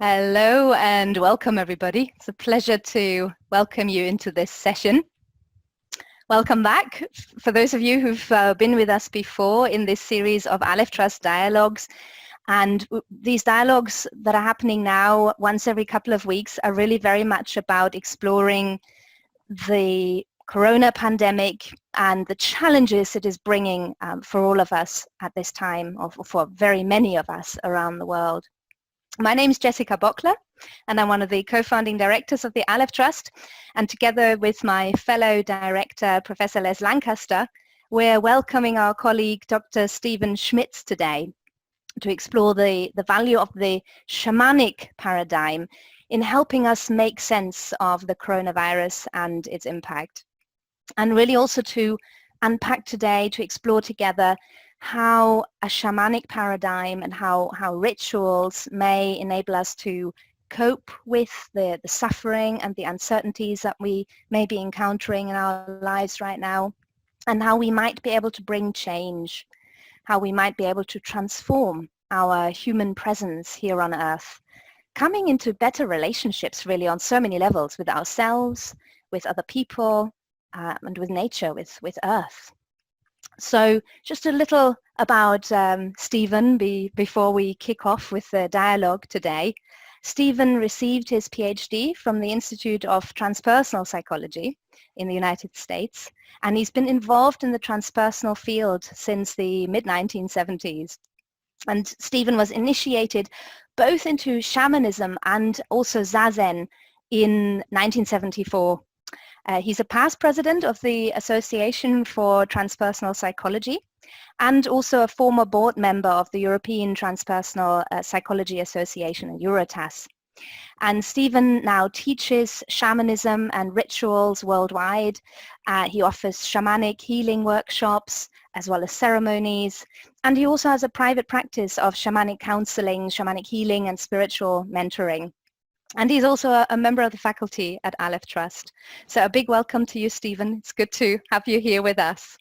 Hello and welcome everybody. It's a pleasure to welcome you into this session. Welcome back. For those of you who've been with us before in this series of Alef Trust dialogues, and these dialogues that are happening now once every couple of weeks are really very much about exploring the corona pandemic and the challenges it is bringing for all of us at this time, or for very many of us around the world. My name is Jessica Bockler, and I'm one of the co-founding directors of the Alef Trust. And together with my fellow director, Professor Les Lancaster, we're welcoming our colleague, Dr. Stephen Schmitz, today to explore the value of the shamanic paradigm in helping us make sense of the coronavirus and its impact. And really also to unpack today, to explore together how a shamanic paradigm and how rituals may enable us to cope with the suffering and the uncertainties that we may be encountering in our lives right now, and how we might be able to bring change, how we might be able to transform our human presence here on Earth, coming into better relationships really on so many levels with ourselves, with other people, and with nature, with Earth. So just a little about Stephen before we kick off with the dialogue today. Stephen received his PhD from the Institute of Transpersonal Psychology in the United States, and he's been involved in the transpersonal field since the mid-1970s. And Stephen was initiated both into shamanism and also Zazen in 1974. He's a past president of the Association for Transpersonal Psychology and also a former board member of the European Transpersonal Psychology Association, Eurotas. And Stephen now teaches shamanism and rituals worldwide. He offers shamanic healing workshops as well as ceremonies. And he also has a private practice of shamanic counseling, shamanic healing, and spiritual mentoring. And he's also a member of the faculty at Alef Trust. So a big welcome to you, Stephen. It's good to have you here with us.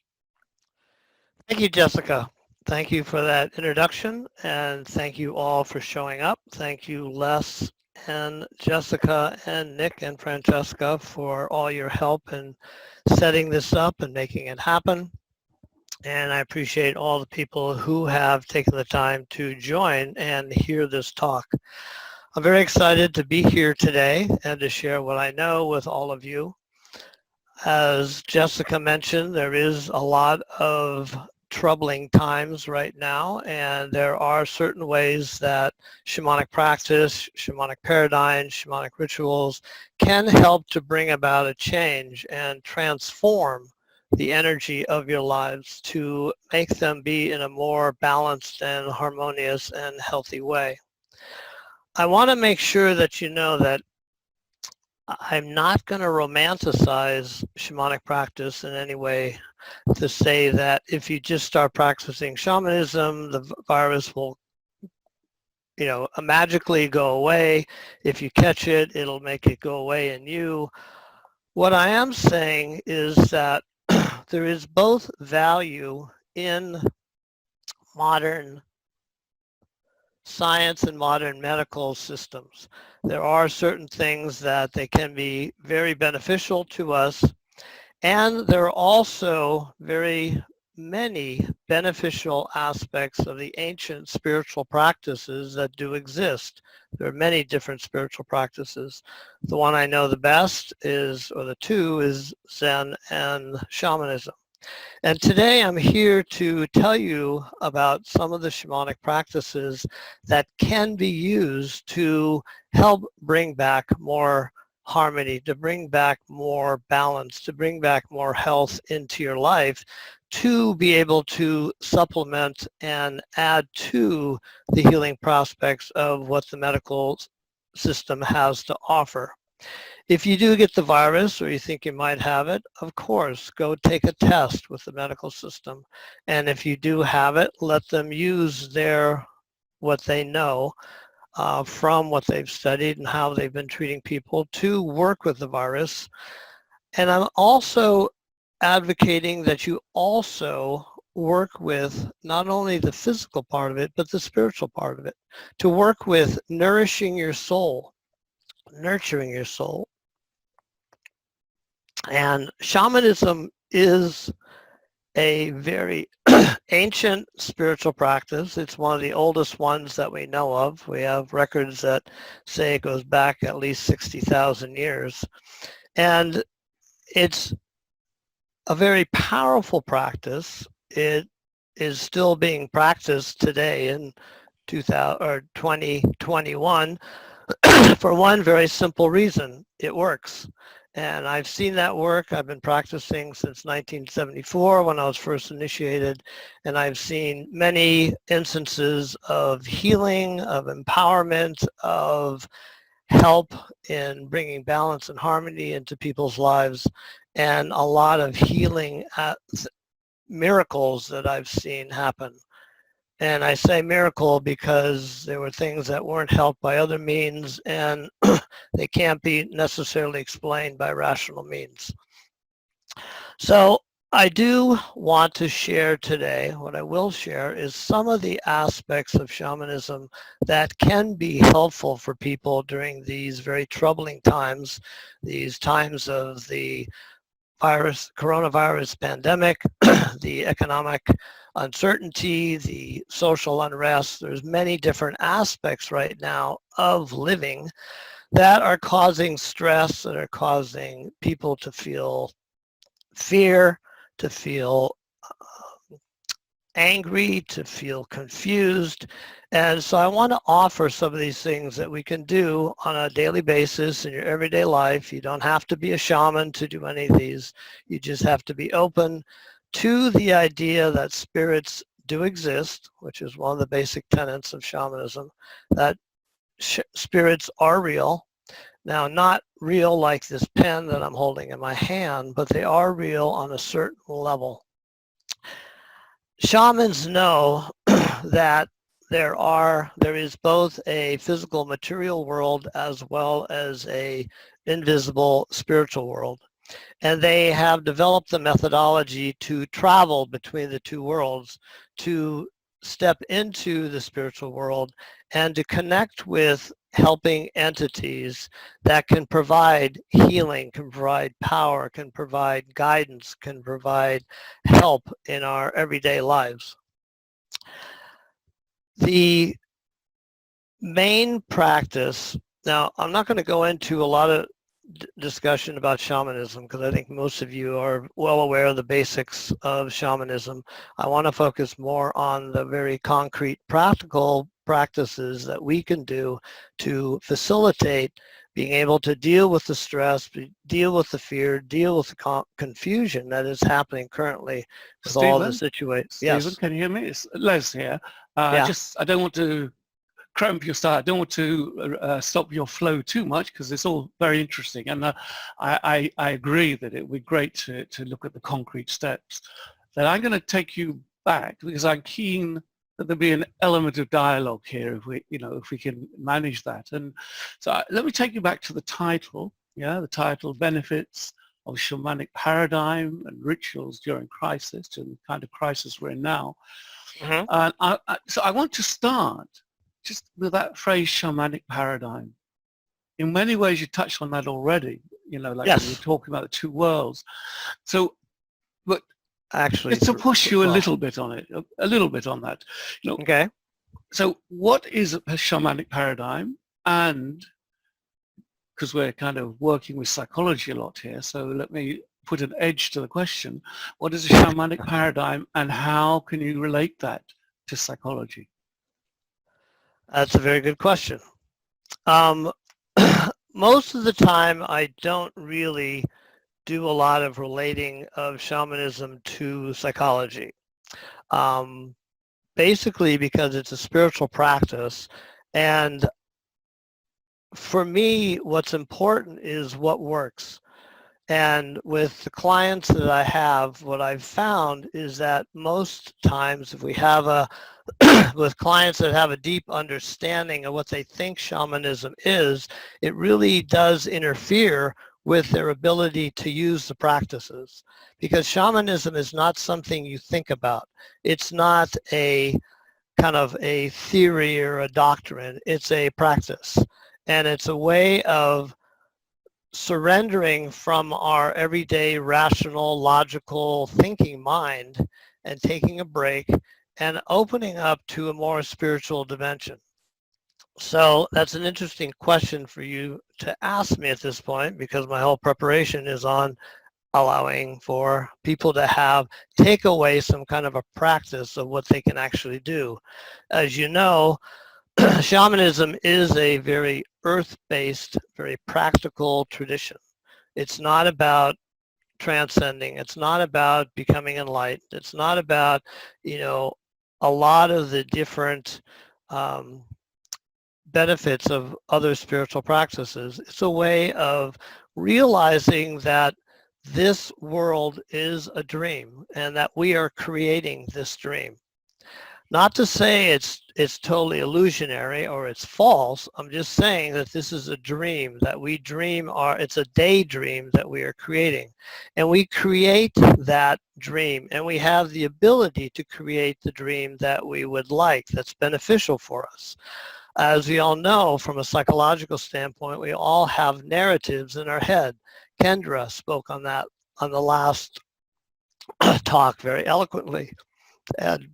Thank you, Jessica. Thank you for that introduction, and thank you all for showing up. Thank you, Les and Jessica and Nick and Francesca, for all your help in setting this up and making it happen. And I appreciate all the people who have taken the time to join and hear this talk. I'm very excited to be here today and to share what I know with all of you. As Jessica mentioned, there is a lot of troubling times right now, and there are certain ways that shamanic practice, shamanic paradigms, shamanic rituals can help to bring about a change and transform the energy of your lives to make them be in a more balanced and harmonious and healthy way. I want to make sure that you know that I'm not going to romanticize shamanic practice in any way to say that if you just start practicing shamanism, the virus will, magically go away. If you catch it, it'll make it go away in you. What I am saying is that there is both value in modern science and modern medical systems. There are certain things that they can be very beneficial to us, and there are also very many beneficial aspects of the ancient spiritual practices that do exist. There are many different spiritual practices. The one I know the best is, or the two, is Zen and shamanism. And today I'm here to tell you about some of the shamanic practices that can be used to help bring back more harmony, to bring back more balance, to bring back more health into your life, to be able to supplement and add to the healing prospects of what the medical system has to offer. If you do get the virus or you think you might have it, of course, go take a test with the medical system. And if you do have it, let them use what they know from what they've studied and how they've been treating people to work with the virus. And I'm also advocating that you also work with not only the physical part of it, but the spiritual part of it, to work with nourishing your soul, nurturing your soul. And shamanism is a very ancient spiritual practice. It's one of the oldest ones that we know of. We have records that say it goes back at least 60,000 years. And it's a very powerful practice. It is still being practiced today in 2021 for one very simple reason. It works. And I've seen that work. I've been practicing since 1974 when I was first initiated, and I've seen many instances of healing, of empowerment, of help in bringing balance and harmony into people's lives, and a lot of healing miracles that I've seen happen. And I say miracle because there were things that weren't helped by other means, and they can't be necessarily explained by rational means. So I do want to share today, what I will share is some of the aspects of shamanism that can be helpful for people during these very troubling times, these times of the coronavirus pandemic, the economic uncertainty, the social unrest. There's many different aspects right now of living that are causing stress, that are causing people to feel fear, to feel angry, to feel confused. And so I want to offer some of these things that we can do on a daily basis in your everyday life. You don't have to be a shaman to do any of these. You just have to be open to the idea that spirits do exist, which is one of the basic tenets of shamanism, that spirits are real. Now, not real like this pen that I'm holding in my hand, but they are real on a certain level. Shamans know that there is both a physical material world as well as a invisible spiritual world. And they have developed the methodology to travel between the two worlds, to step into the spiritual world and to connect with helping entities that can provide healing, can provide power, can provide guidance, can provide help in our everyday lives. The main practice, now I'm not going to go into a lot of discussion about shamanism because I think most of you are well aware of the basics of shamanism. I want to focus more on the very concrete practical practices that we can do to facilitate being able to deal with the stress, deal with the fear, deal with the confusion that is happening currently with all the situations. Stephen, yes. Can you hear me? It's Les here. Yeah. I don't want to cramp your style. I don't want to stop your flow too much because it's all very interesting. And I agree that it would be great to look at the concrete steps. Then I'm going to take you back because I'm keen that there be an element of dialogue here if we can manage that. And so let me take you back to the title. Yeah, the title, Benefits of Shamanic Paradigm and Rituals During Crisis, and the kind of crisis we're in now. Mm-hmm. So I want to start just with that phrase, shamanic paradigm. In many ways, you touched on that already, like yes. when you were talking about the two worlds. So, but actually, just to push you a little bit on it, a little bit on that. Okay. So what is a shamanic paradigm? And because we're kind of working with psychology a lot here, so let me put an edge to the question. What is a shamanic paradigm and how can you relate that to psychology? That's a very good question. Most of the time, I don't really do a lot of relating of shamanism to psychology. Basically because it's a spiritual practice. And for me, what's important is what works. And with the clients that I have, what I've found is that most times if we have with clients that have a deep understanding of what they think shamanism is, it really does interfere with their ability to use the practices. Because shamanism is not something you think about. It's not a kind of a theory or a doctrine. It's a practice. And it's a way of surrendering from our everyday rational, logical thinking mind and taking a break and opening up to a more spiritual dimension. So that's an interesting question for you to ask me at this point, because my whole preparation is on allowing for people to take away some kind of a practice of what they can actually do. As you know, shamanism is a very earth-based, very practical tradition. It's not about transcending. It's not about becoming enlightened. It's not about, a lot of the different benefits of other spiritual practices. It's a way of realizing that this world is a dream and that we are creating this dream. Not to say it's totally illusionary or it's false. I'm just saying that this is a dream that we dream, it's a daydream that we are creating. And we create that dream, and we have the ability to create the dream that we would like, that's beneficial for us. As we all know, from a psychological standpoint, we all have narratives in our head. Kendra spoke on that on the last talk very eloquently. And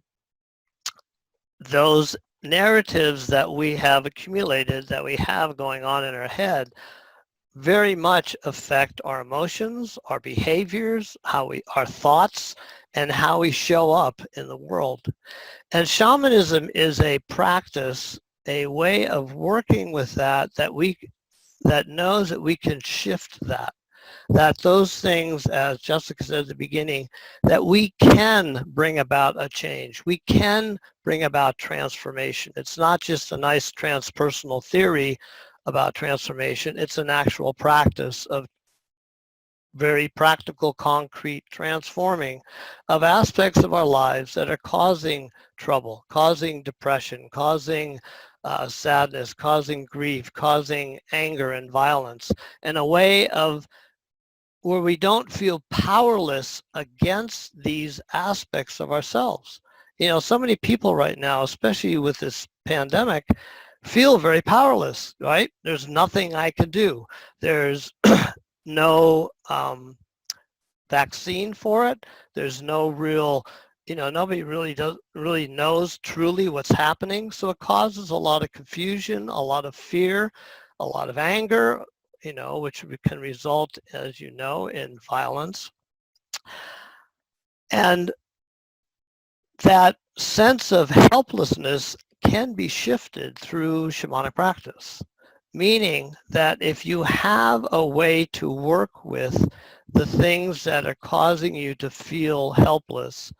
those narratives that we have accumulated, that we have going on in our head, very much affect our emotions, our behaviors, our thoughts, and how we show up in the world. And shamanism is a practice, a way of working with that knows that we can shift that those things, as Jessica said at the beginning, that we can bring about a change. We can bring about transformation. It's not just a nice transpersonal theory about transformation. It's an actual practice of very practical, concrete transforming of aspects of our lives that are causing trouble, causing depression, causing sadness, causing grief, causing anger and violence, in a way of where we don't feel powerless against these aspects of ourselves. So many people right now, especially with this pandemic, feel very powerless, right? There's nothing I can do. There's no vaccine for it. There's no real, nobody really knows truly what's happening. So it causes a lot of confusion, a lot of fear, a lot of anger, which can result, as you know, in violence. And that sense of helplessness can be shifted through shamanic practice, meaning that if you have a way to work with the things that are causing you to feel helpless,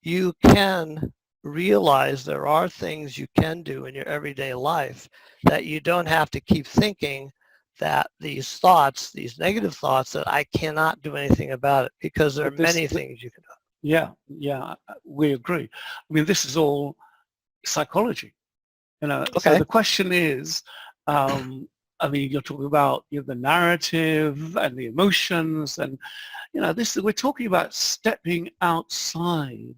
you can realize there are things you can do in your everyday life, that you don't have to keep thinking that these thoughts, these negative thoughts, that I cannot do anything about it, because there are many things you can do. Yeah, we agree. I mean, this is all psychology, Okay. So the question is, you're talking about the narrative and the emotions, and we're talking about stepping outside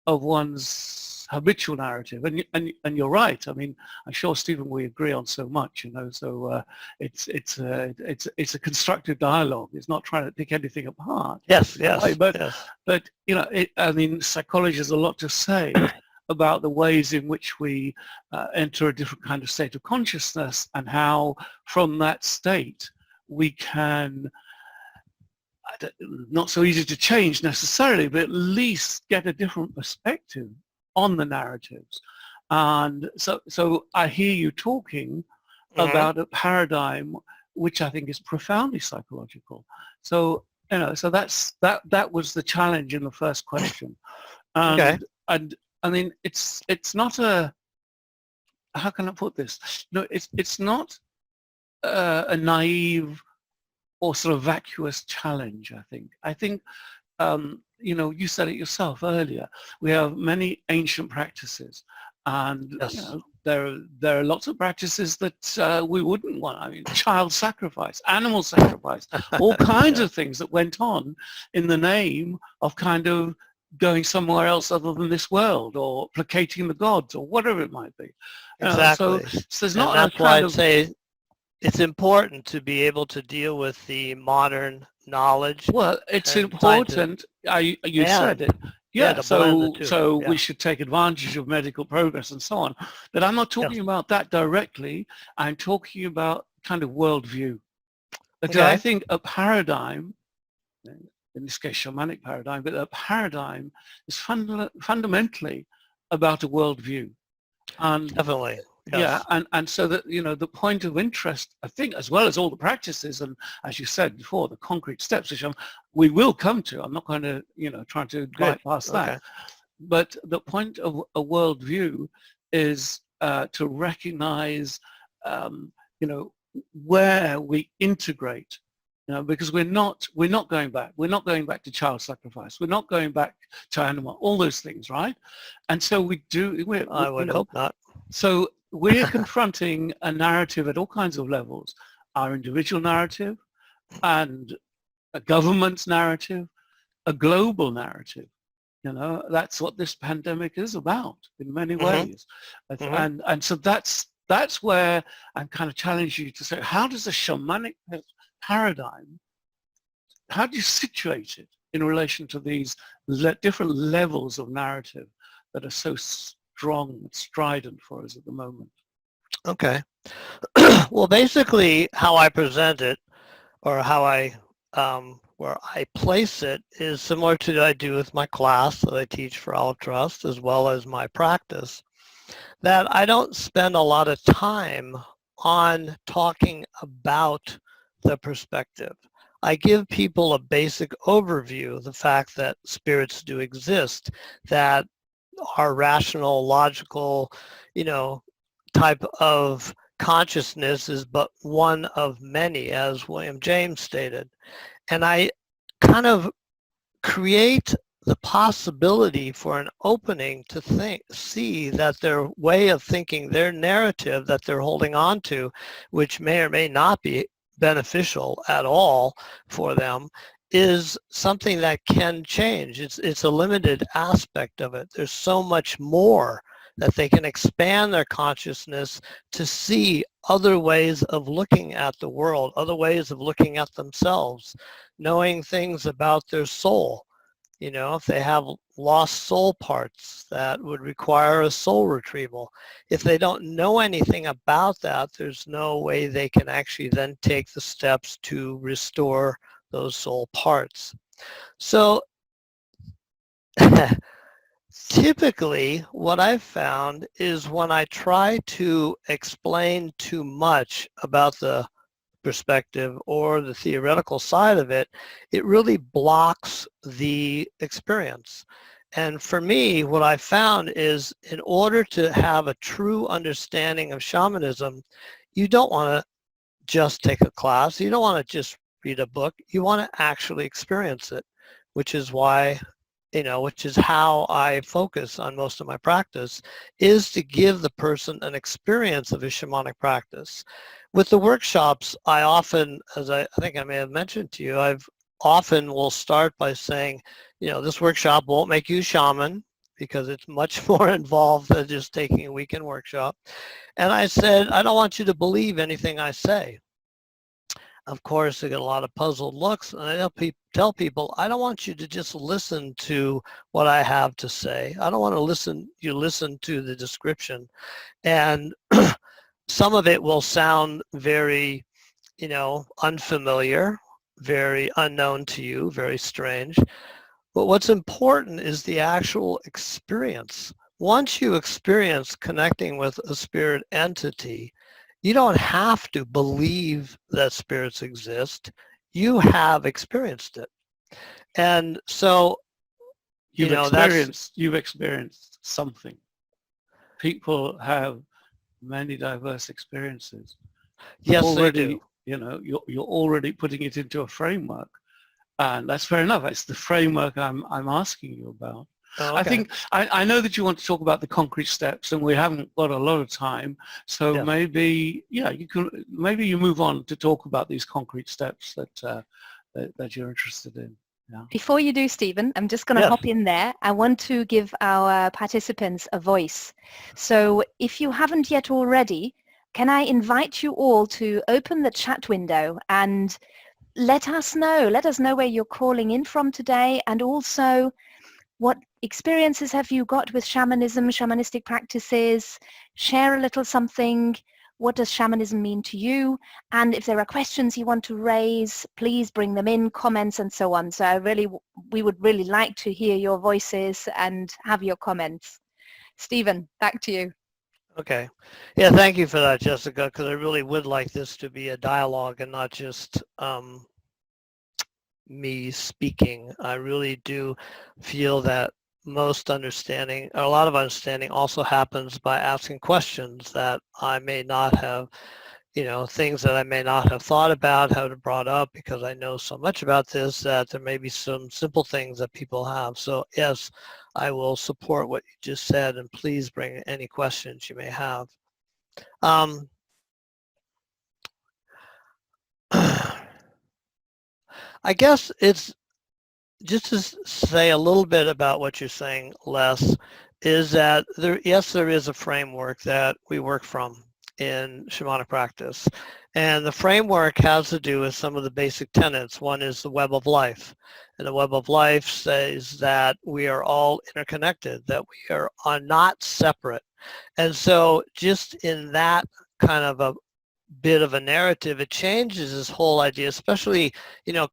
of one's habitual narrative, and you're right. I mean, I'm sure, Stephen, we agree on so much, so it's a constructive dialogue. It's not trying to pick anything apart. Yes. But psychology has a lot to say about the ways in which we enter a different kind of state of consciousness, and how from that state we can, not so easy to change necessarily, but at least get a different perspective on the narratives. And so I hear you talking about a paradigm which I think is profoundly psychological. So so that was the challenge in the first question. Okay. And I mean, it's not a, how can I put this? No, it's not a naive or sort of vacuous challenge. I think you said it yourself earlier. We have many ancient practices, and yes. there are lots of practices that we wouldn't want. I mean, child sacrifice, animal sacrifice, all kinds of things that went on in the name of kind of going somewhere else other than this world, or placating the gods, or whatever it might be. Exactly. So there's And not that's a why kind I'd of say it's important to be able to deal with the modern knowledge. well, it's and important. You said it. Yeah. to blend the two. So Yeah. we should take advantage of medical progress and so on. But I'm not talking about that directly. I'm talking about kind of worldview. Because I Okay. think a paradigm, in this case, shamanic paradigm, but a paradigm is fundamentally about a worldview. And Definitely. yeah, Yes. and so that, you know, the point of interest, I think, as well as all the practices, and as you said before, the concrete steps, which we will come to. I'm not going to, you know, try to bypass that. Okay. But the point of a worldview is to recognize, you know, where we integrate. You know, because we're not going back. We're not going back to child sacrifice. We're not going back to animal. All those things, right? And so we do. I would hope not. So we're confronting a narrative at all kinds of levels, our individual narrative and a government's narrative, a global narrative. You know, that's what this pandemic is about in many ways. And so that's where I'm kind of challenging you to say, how does a shamanic paradigm, how do you situate it in relation to these different levels of narrative that are so strong and strident for us at the moment? Okay. Well, basically, how I present it, or how I where I place it, is similar to what I do with my class that I teach for Alef Trust, as well as my practice. That I don't spend a lot of time on talking about the perspective. I give people a basic overview of the fact that spirits do exist, that our rational, logical, you know, type of consciousness is but one of many, as William James stated. And I kind of create the possibility for an opening to see that their way of thinking, their narrative that they're holding on to, which may or may not be beneficial at all for them, is something that can change. It's a limited aspect of it. There's so much more that they can expand their consciousness to see other ways of looking at the world, other ways of looking at themselves, knowing things about their soul. You know, if they have lost soul parts that would require a soul retrieval. If they don't know anything about that, there's no way they can actually then take the steps to restore those soul parts. So typically what I've found is when I try to explain too much about the perspective or the theoretical side of it, it really blocks the experience. And for me, what I found is, in order to have a true understanding of shamanism, you don't want to just take a class. You don't want to just read a book. You want to actually experience it, which is why, you know, which is how I focus on most of my practice, is to give the person an experience of a shamanic practice. With the workshops, I often, as I think I may have mentioned to you, I've often will start by saying, you know, this workshop won't make you a shaman, because it's much more involved than just taking a weekend workshop. And I said, I don't want you to believe anything I say. Of course, I get a lot of puzzled looks, and I tell people, I don't want you to just listen to what I have to say. I don't want to listen to the description. And some of it will sound very, you know, unfamiliar, very unknown to you, very strange. But what's important is the actual experience. Once you experience connecting with a spirit entity, you don't have to believe that spirits exist. You have experienced it. And so, You've experienced something. People have many diverse experiences. Yes, already, they do. You know, you're already putting it into a framework, and that's fair enough. It's the framework I'm asking you about. Oh, I okay. think I know that you want to talk about the concrete steps, and we haven't got a lot of time. So Yes. maybe, yeah, maybe you move on to talk about these concrete steps that you're interested in. Yeah. Before you do, Stephen, I'm just going to Yes. hop in there. I want to give our participants a voice. So if you haven't yet already, can I invite you all to open the chat window and let us know where you're calling in from today, and also what experiences have you got with shamanism, shamanistic practices. Share a little something. What does shamanism mean to you? And if there are questions you want to raise, please bring them in, comments and so on. So we would really like to hear your voices and have your comments. Stephen, back to you. Okay. Yeah, thank you for that, Jessica, because I really would like this to be a dialogue and not just me speaking. I really do feel that most understanding, or a lot of understanding, also happens by asking questions that I may not have, things that I may not have thought about, have brought up, because I know so much about this that there may be some simple things that people have. So yes, I will support what you just said, and please bring any questions you may have. I guess it's just to say a little bit about what you're saying, Les, is that there is a framework that we work from in shamanic practice. And the framework has to do with some of the basic tenets. One is the web of life. And the web of life says that we are all interconnected, that we are not separate. And so just in that kind of a bit of a narrative, it changes this whole idea, especially,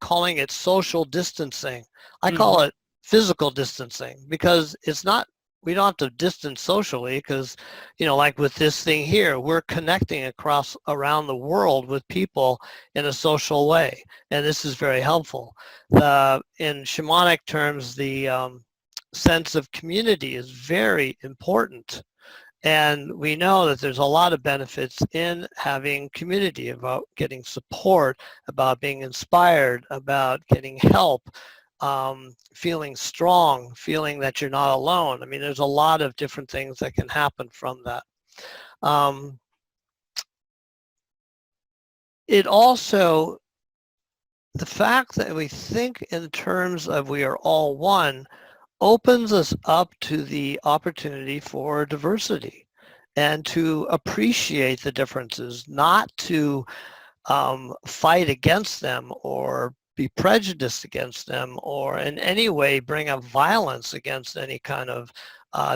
calling it social distancing. I call it physical distancing, because it's not, we don't have to distance socially, because, like with this thing here, we're connecting around the world with people in a social way. And this is very helpful. In shamanic terms, the sense of community is very important. And we know that there's a lot of benefits in having community, about getting support, about being inspired, about getting help, feeling strong, feeling that you're not alone. I mean, there's a lot of different things that can happen from that. It also, the fact that we think in terms of we are all one, opens us up to the opportunity for diversity and to appreciate the differences, not to fight against them or be prejudiced against them, or in any way bring up violence against any kind of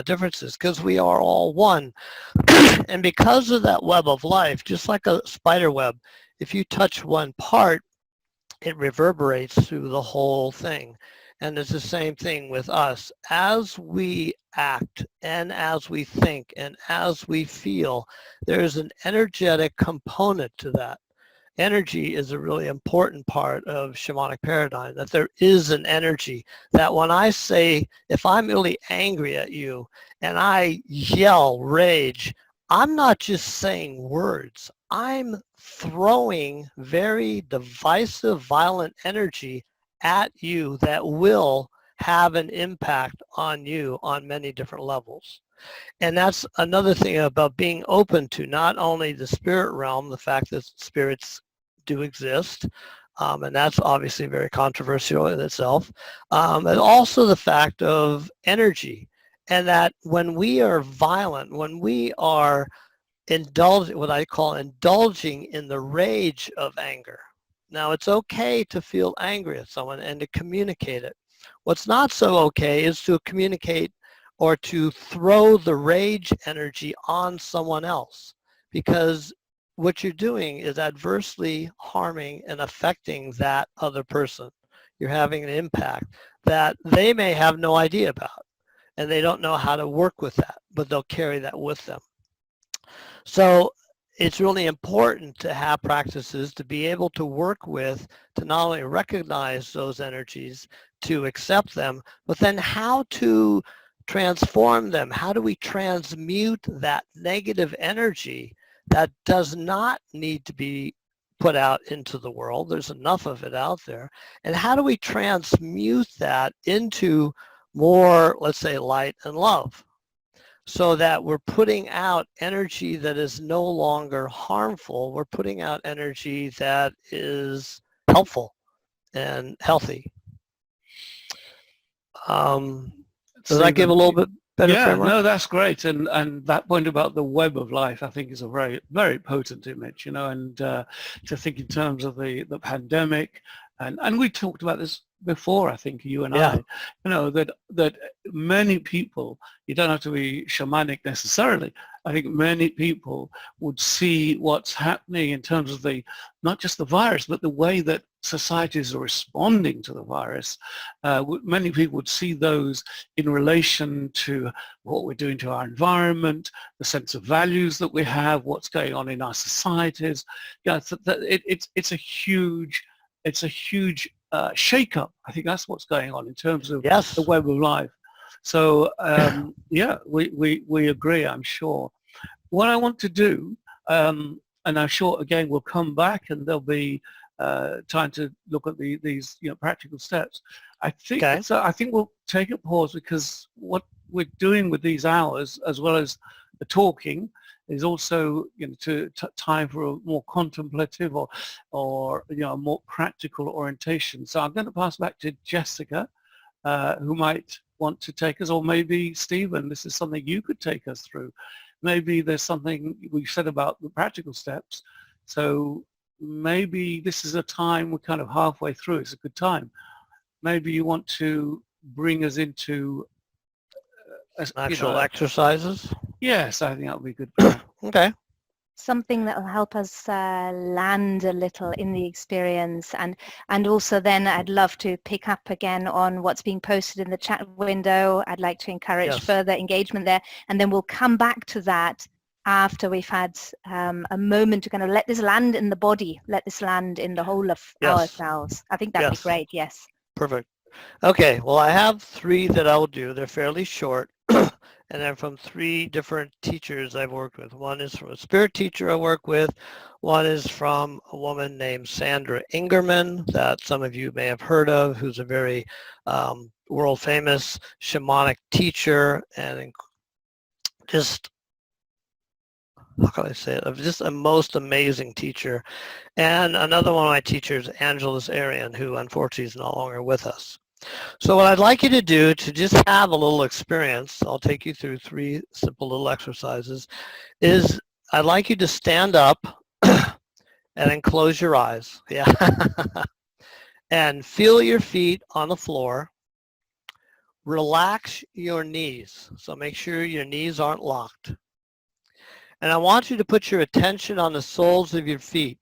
differences, because we are all one. And because of that web of life, just like a spider web, if you touch one part, it reverberates through the whole thing. And it's the same thing with us. As we act and as we think and as we feel, there's an energetic component to that. Energy is a really important part of shamanic paradigm, that there is an energy, that when I say, if I'm really angry at you and I yell rage, I'm not just saying words. I'm throwing very divisive, violent energy at you that will have an impact on you on many different levels. And that's another thing about being open to not only the spirit realm, the fact that spirits do exist, and that's obviously very controversial in itself, and also the fact of energy, and that when we are violent, when we are what I call indulging in the rage of anger. Now, it's okay to feel angry at someone and to communicate it. What's not so okay is to communicate or to throw the rage energy on someone else, because what you're doing is adversely harming and affecting that other person. You're having an impact that they may have no idea about, and they don't know how to work with that, but they'll carry that with them. So it's really important to have practices to be able to work with, to not only recognize those energies, to accept them, but then how to transform them. How do we transmute that negative energy that does not need to be put out into the world? There's enough of it out there. And how do we transmute that into more, let's say, light and love, so that we're putting out energy that is no longer harmful. We're putting out energy that is helpful and healthy. Does that give a little bit better framework? No, that's great. And that point about the web of life, I think, is a very, very potent image, you know, and to think in terms of the pandemic, and we talked about this before, I think, you and Yeah. I, you know, that many people, you don't have to be shamanic necessarily. I think many people would see what's happening in terms of not just the virus, but the way that societies are responding to the virus. Many people would see those in relation to what we're doing to our environment, the sense of values that we have, what's going on in our societies. Yeah, it's a huge shake-up. I think that's what's going on in terms of Yes. the web of life. So yeah, we agree, I'm sure. What I want to do, and I'm sure again we'll come back and there'll be time to look at these practical steps. I think Okay. so. I think we'll take a pause, because what we're doing with these hours, as well as the talking, is also time for a more contemplative or a more practical orientation. So I'm going to pass back to Jessica, who might want to take us, or maybe Stephen, this is something you could take us through. Maybe there's something we said about the practical steps. So maybe this is a time, we're kind of halfway through, it's a good time. Maybe you want to bring us into Actual exercises? Yes, I think that would be a good plan. Okay. Something that will help us land a little in the experience, and also then I'd love to pick up again on what's being posted in the chat window. I'd like to encourage further engagement there, and then we'll come back to that after we've had a moment to kind of let this land in the body, let this land in the whole of ourselves. I think that'd be great. Yes. Perfect. Okay, well, I have 3 that I will do. They're fairly short. And they're from 3 different teachers I've worked with. One is from a spirit teacher I work with. One is from a woman named Sandra Ingerman that some of you may have heard of, who's a very world famous shamanic teacher and just, how can I say it, just a most amazing teacher. And another one of my teachers, Angelus Arian, who unfortunately is no longer with us. So what I'd like you to do to just have a little experience, I'll take you through 3 simple little exercises, is I'd like you to stand up and then close your eyes. Yeah. And feel your feet on the floor. Relax your knees. So make sure your knees aren't locked. And I want you to put your attention on the soles of your feet.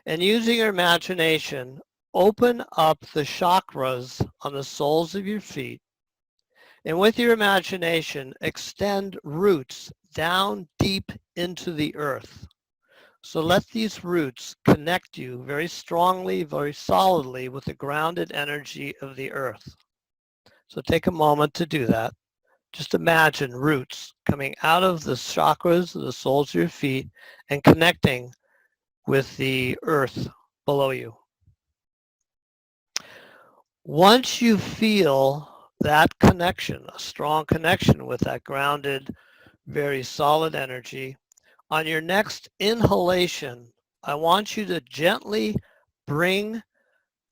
And using your imagination, open up the chakras on the soles of your feet, and with your imagination, extend roots down deep into the earth. So let these roots connect you very strongly, very solidly with the grounded energy of the earth. So take a moment to do that. Just imagine roots coming out of the chakras of the soles of your feet and connecting with the earth below you. Once you feel that connection, a strong connection with that grounded, very solid energy, on your next inhalation, I want you to gently bring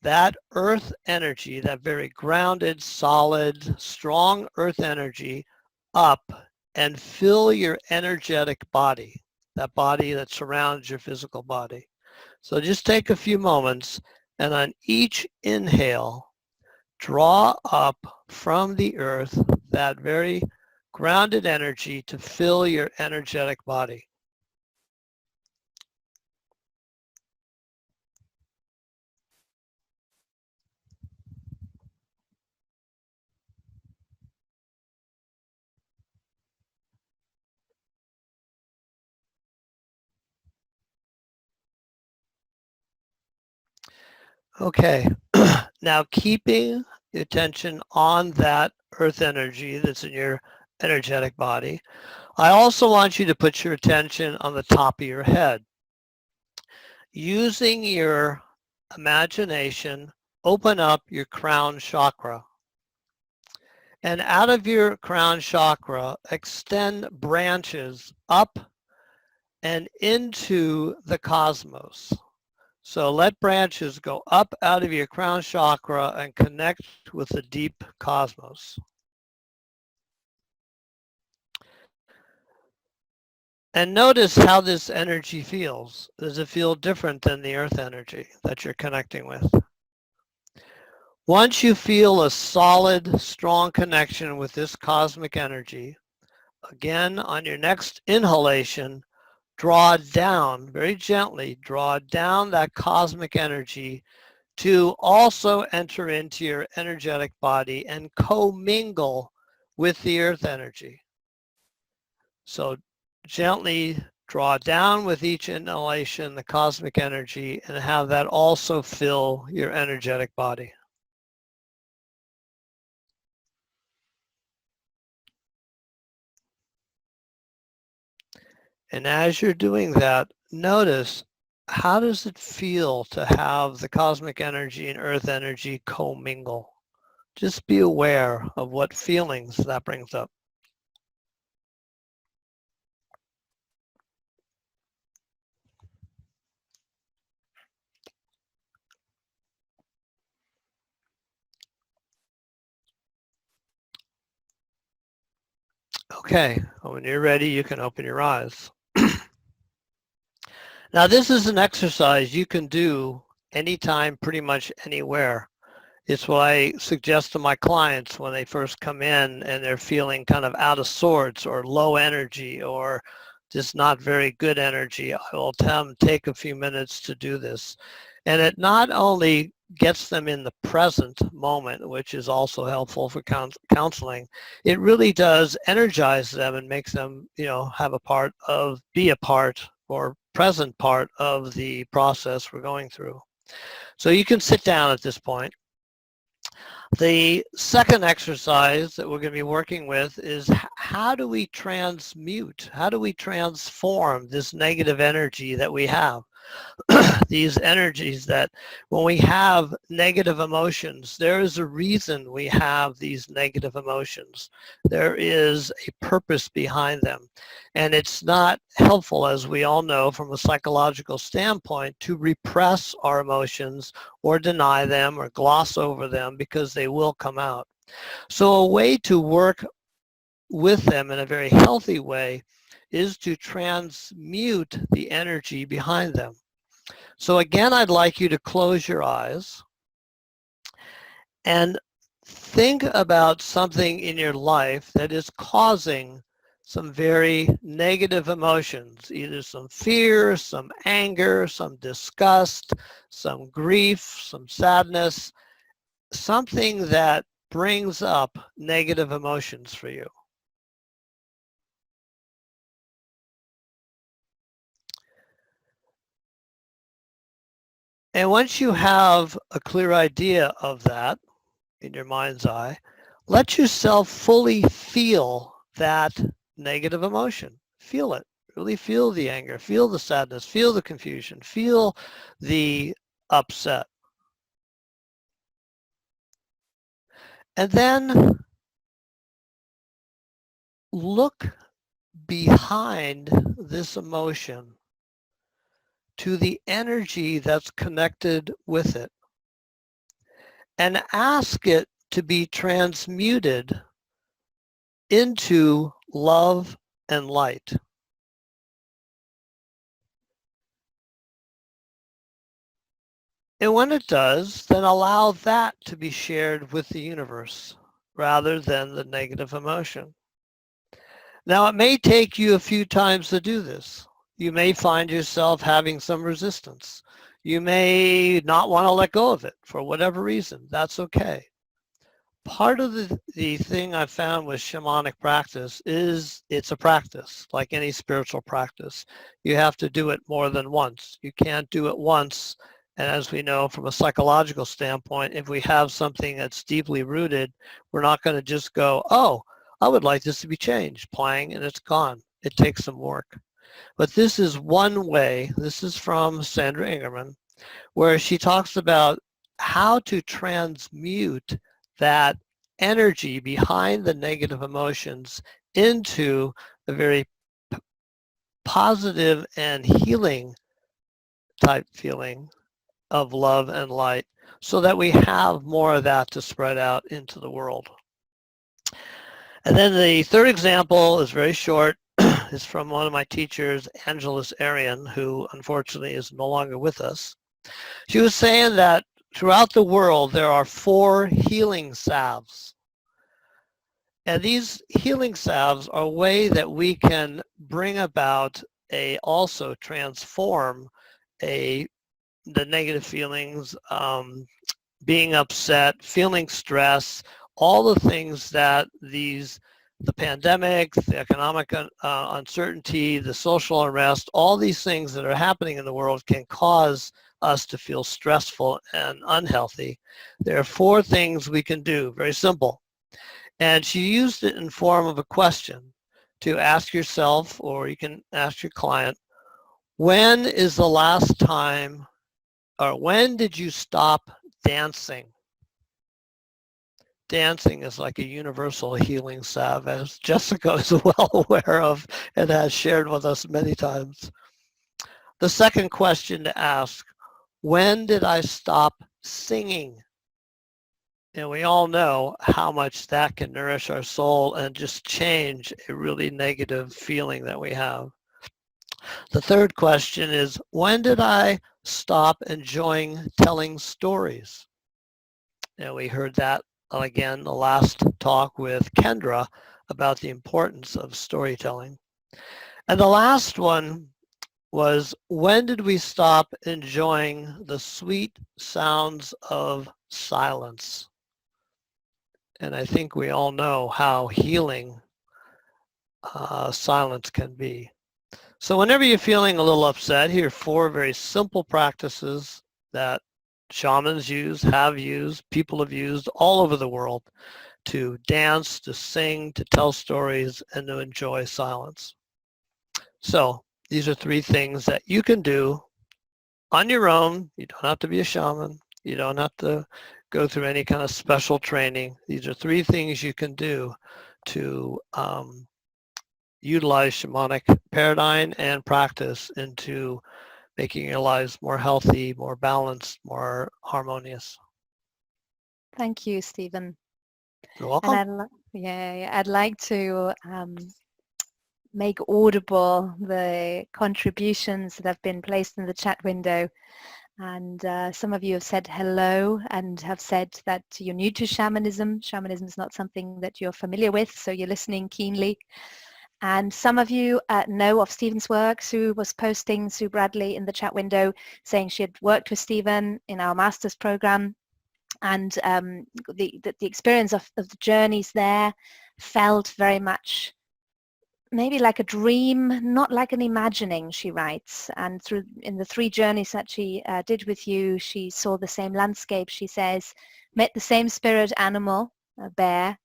that earth energy, that very grounded, solid, strong earth energy up and fill your energetic body, that body that surrounds your physical body. So just take a few moments, and on each inhale, draw up from the earth that very grounded energy to fill your energetic body. Okay, now keeping your attention on that earth energy that's in your energetic body, I also want you to put your attention on the top of your head. Using your imagination, open up your crown chakra. And out of your crown chakra, extend branches up and into the cosmos. So let branches go up out of your crown chakra and connect with the deep cosmos. And notice how this energy feels. Does it feel different than the earth energy that you're connecting with? Once you feel a solid, strong connection with this cosmic energy, again, on your next inhalation, draw down, very gently, draw down that cosmic energy to also enter into your energetic body and commingle with the earth energy. So gently draw down with each inhalation the cosmic energy and have that also fill your energetic body. And as you're doing that, notice, how does it feel to have the cosmic energy and earth energy commingle? Just be aware of what feelings that brings up. Okay, when you're ready, you can open your eyes. Now, this is an exercise you can do anytime, pretty much anywhere. It's what I suggest to my clients when they first come in and they're feeling kind of out of sorts or low energy or just not very good energy. I will tell them, take a few minutes to do this. And it not only gets them in the present moment, which is also helpful for counseling, it really does energize them and makes them, have a part of, be a part or present part of the process we're going through. So you can sit down at this point. The second exercise that we're going to be working with is how do we transmute, how do we transform this negative energy that we have? These energies that when we have negative emotions, there is a reason we have these negative emotions. There is a purpose behind them. And it's not helpful, as we all know, from a psychological standpoint, to repress our emotions or deny them or gloss over them, because they will come out. So a way to work with them in a very healthy way is to transmute the energy behind them. So again, I'd like you to close your eyes and think about something in your life that is causing some very negative emotions, either some fear, some anger, some disgust, some grief, some sadness, something that brings up negative emotions for you. And once you have a clear idea of that in your mind's eye, let yourself fully feel that negative emotion. Feel it. Really feel the anger, feel the sadness, feel the confusion, feel the upset. And then look behind this emotion to the energy that's connected with it, and ask it to be transmuted into love and light. And when it does, then allow that to be shared with the universe rather than the negative emotion. Now, it may take you a few times to do this. You may find yourself having some resistance. You may not want to let go of it for whatever reason. That's okay. Part of the thing I found with shamanic practice is it's a practice, like any spiritual practice. You have to do it more than once. You can't do it once. And as we know from a psychological standpoint, if we have something that's deeply rooted, we're not going to just go, oh, I would like this to be changed, playing, and it's gone. It takes some work. But this is one way, this is from Sandra Ingerman, where she talks about how to transmute that energy behind the negative emotions into a very positive and healing type feeling of love and light, so that we have more of that to spread out into the world. And then the third example is very short. It's from one of my teachers, Angeles Arian, who unfortunately is no longer with us. She was saying that throughout the world there are 4 healing salves. And these healing salves are a way that we can bring about also transform the negative feelings, being upset, feeling stress, all the things that the pandemic, the economic uncertainty, the social unrest, all these things that are happening in the world can cause us to feel stressful and unhealthy. There are 4 things we can do, very simple. And she used it in form of a question to ask yourself, or you can ask your client, when is the last time, or when did you stop dancing? Dancing is like a universal healing salve, as Jessica is well aware of and has shared with us many times. The second question to ask, when did I stop singing? And we all know how much that can nourish our soul and just change a really negative feeling that we have. The third question is, when did I stop enjoying telling stories? And we heard that again the last talk with Kendra about the importance of storytelling. And the last one was, when did we stop enjoying the sweet sounds of silence? And I think we all know how healing silence can be. So whenever you're feeling a little upset, here are 4 very simple practices that shamans use, have used, people have used all over the world to dance, to sing, to tell stories, and to enjoy silence. So these are 3 things that you can do on your own. You don't have to be a shaman. You don't have to go through any kind of special training. These are 3 things you can do to utilize shamanic paradigm and practice into making your lives more healthy, more balanced, more harmonious. Thank you, Stephen. You're welcome. And I'd like to make audible the contributions that have been placed in the chat window. And some of you have said hello and have said that you're new to shamanism. Shamanism is not something that you're familiar with, so you're listening keenly. And some of you know of Stephen's work. Sue was posting, Sue Bradley, in the chat window saying she had worked with Stephen in our master's program. And the experience of the journeys there felt very much maybe like a dream, not like an imagining, she writes. And in the 3 journeys that she did with you, she saw the same landscape, she says, met the same spirit animal, a bear,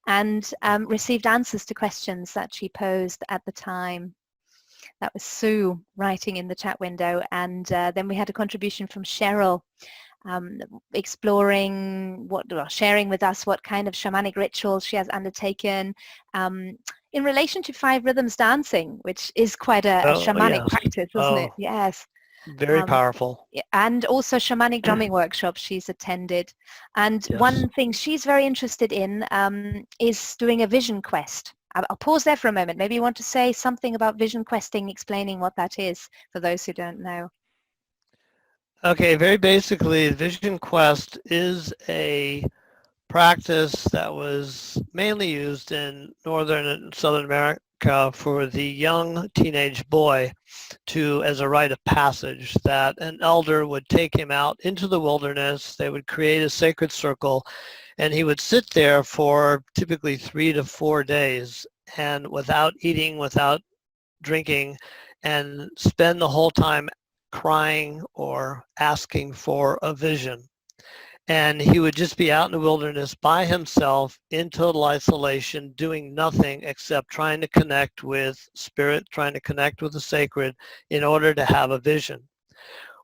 and received answers to questions that she posed at the time. That was Sue writing in the chat window. And then we had a contribution from Cheryl, sharing with us what kind of shamanic rituals she has undertaken in relation to 5 rhythms dancing, which is quite a shamanic practice, isn't it? Yes. Very powerful. And also shamanic drumming workshops she's attended. And one thing she's very interested in is doing a vision quest. I'll pause there for a moment. Maybe you want to say something about vision questing, explaining what that is for those who don't know. Okay, very basically, Vision Quest is a practice that was mainly used in Northern and Southern America for the young teenage boy as a rite of passage, that an elder would take him out into the wilderness, they would create a sacred circle, and he would sit there for typically 3 to 4 days, and without eating, without drinking, and spend the whole time crying or asking for a vision. And he would just be out in the wilderness by himself in total isolation, doing nothing except trying to connect with spirit, trying to connect with the sacred in order to have a vision.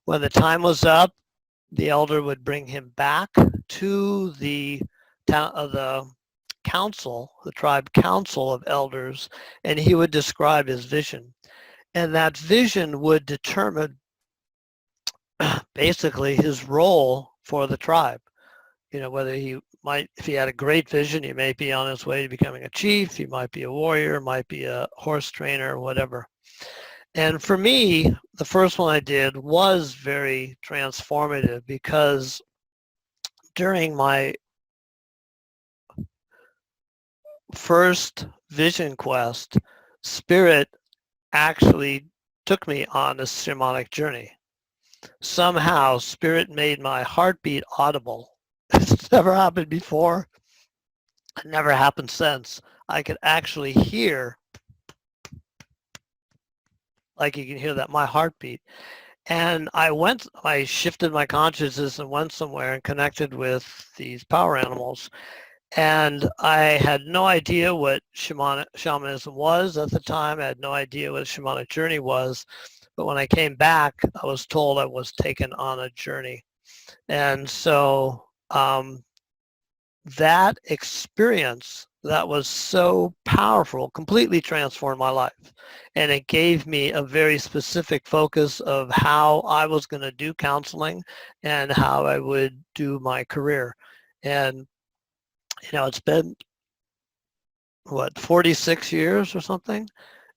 When the time was up, the elder would bring him back to the the council, the tribe council of elders, and he would describe his vision. And that vision would determine basically his role for the tribe. You know, whether he might, if he had a great vision, he may be on his way to becoming a chief, he might be a warrior, might be a horse trainer, whatever. And for me, the first one I did was very transformative because during my first vision quest, Spirit actually took me on this shamanic journey. Somehow, Spirit made my heartbeat audible. It's never happened before. It never happened since. I could actually hear, like you can hear that, my heartbeat. And I shifted my consciousness and went somewhere and connected with these power animals. And I had no idea what shamanism was at the time. I had no idea what a shamanic journey was. But when I came back, I was told I was taken on a journey. And so that experience that was so powerful completely transformed my life. And it gave me a very specific focus of how I was going to do counseling and how I would do my career. And, you know, it's been, 46 years or something,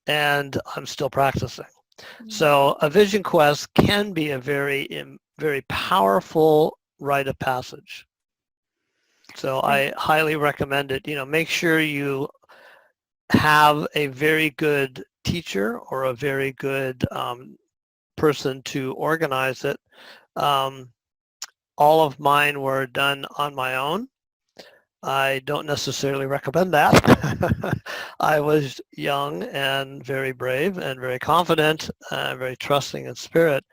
and I'm still practicing. Mm-hmm. So a vision quest can be a very powerful rite of passage. So I highly recommend it. You know, make sure you have a very good teacher or a very good person to organize it. All of mine were done on my own. I don't necessarily recommend that. I was young and very brave and very confident, very trusting in spirit.